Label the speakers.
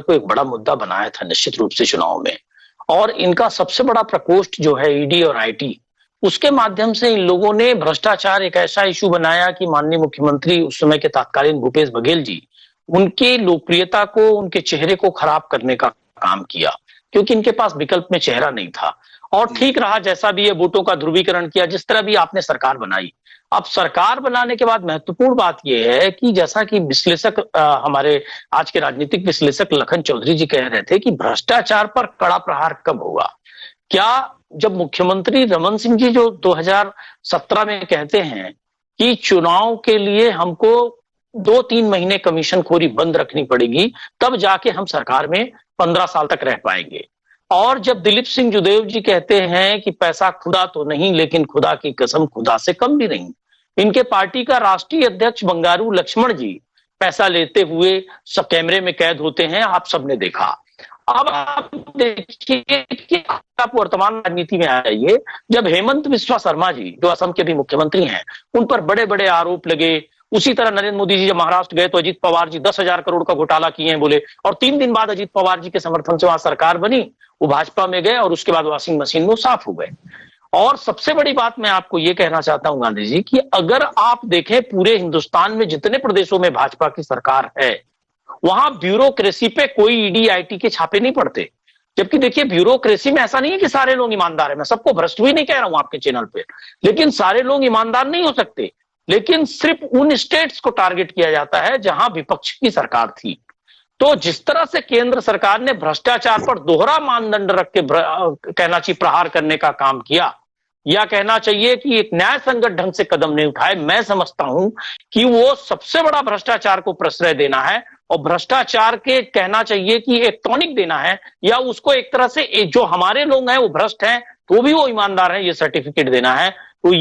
Speaker 1: को एक बड़ा मुद्दा बनाया था निश्चित रूप से चुनाव में। और इनका सबसे बड़ा प्रकोष्ठ जो है ईडी और आईटी, उसके माध्यम से इन लोगों ने भ्रष्टाचार एक ऐसा इशू बनाया कि माननीय मुख्यमंत्री उस समय के तत्कालीन भूपेश बघेल जी, उनकी लोकप्रियता को, उनके चेहरे को खराब करने का काम किया, क्योंकि इनके पास विकल्प में चेहरा नहीं था। और ठीक रहा, जैसा भी ये वोटों का ध्रुवीकरण किया, जिस तरह भी आपने सरकार बनाई। अब सरकार बनाने के बाद महत्वपूर्ण बात यह है कि जैसा कि विश्लेषक हमारे आज के राजनीतिक विश्लेषक लखन चौधरी जी कह रहे थे कि भ्रष्टाचार पर कड़ा प्रहार कब होगा। क्या जब मुख्यमंत्री रमन सिंह जी जो 2017 में कहते हैं कि चुनाव के लिए हमको 2-3 महीने कमीशनखोरी बंद रखनी पड़ेगी, तब जाके हम सरकार में 15 साल तक रह पाएंगे। और जब दिलीप सिंह जुदेव जी कहते हैं कि पैसा खुदा तो नहीं, लेकिन खुदा की कसम खुदा से कम भी नहीं। इनके पार्टी का राष्ट्रीय अध्यक्ष बंगारू लक्ष्मण जी पैसा लेते हुए सब कैमरे में कैद होते हैं, आप सबने देखा। अब आप देखिए कि आप वर्तमान राजनीति में आ जाइए, जब हेमंत बिस्वा शर्मा जी जो असम के भी मुख्यमंत्री हैं, उन पर बड़े बड़े आरोप लगे। उसी तरह नरेंद्र मोदी जी जब महाराष्ट्र गए तो अजीत पवार जी 10,000 करोड़ का घोटाला किए हैं बोले, और 3 दिन बाद अजीत पवार जी के समर्थन से वहां सरकार बनी, वो भाजपा में गए और उसके बाद वॉशिंग मशीन में वो साफ हो गए। और सबसे बड़ी बात मैं आपको ये कहना चाहता हूं गांधी जी, कि अगर आप देखें पूरे हिंदुस्तान में जितने प्रदेशों में भाजपा की सरकार है, वहां ब्यूरोक्रेसी पे कोई ईडी आईटी के छापे नहीं पड़ते। जबकि देखिए, ब्यूरोक्रेसी में ऐसा नहीं है कि सारे लोग ईमानदार हैं, मैं सबको भ्रष्ट भी नहीं कह रहा हूं आपके चैनल पे, लेकिन सारे लोग ईमानदार नहीं हो सकते। लेकिन सिर्फ उन स्टेट्स को टारगेट किया जाता है जहां विपक्ष की सरकार थी। तो जिस तरह से केंद्र सरकार ने भ्रष्टाचार पर दोहरा मानदंड रख के कहना चाहिए प्रहार करने का काम किया, या कहना चाहिए कि एक न्याय संगत ढंग से कदम नहीं उठाए, मैं समझता हूं कि वो सबसे बड़ा भ्रष्टाचार को प्रश्रय देना है, और भ्रष्टाचार के कहना चाहिए कि एक टॉनिक देना है, या उसको एक तरह से जो हमारे लोग हैं वो भ्रष्ट हैं तो भी वो ईमानदार हैं ये सर्टिफिकेट देना है। तो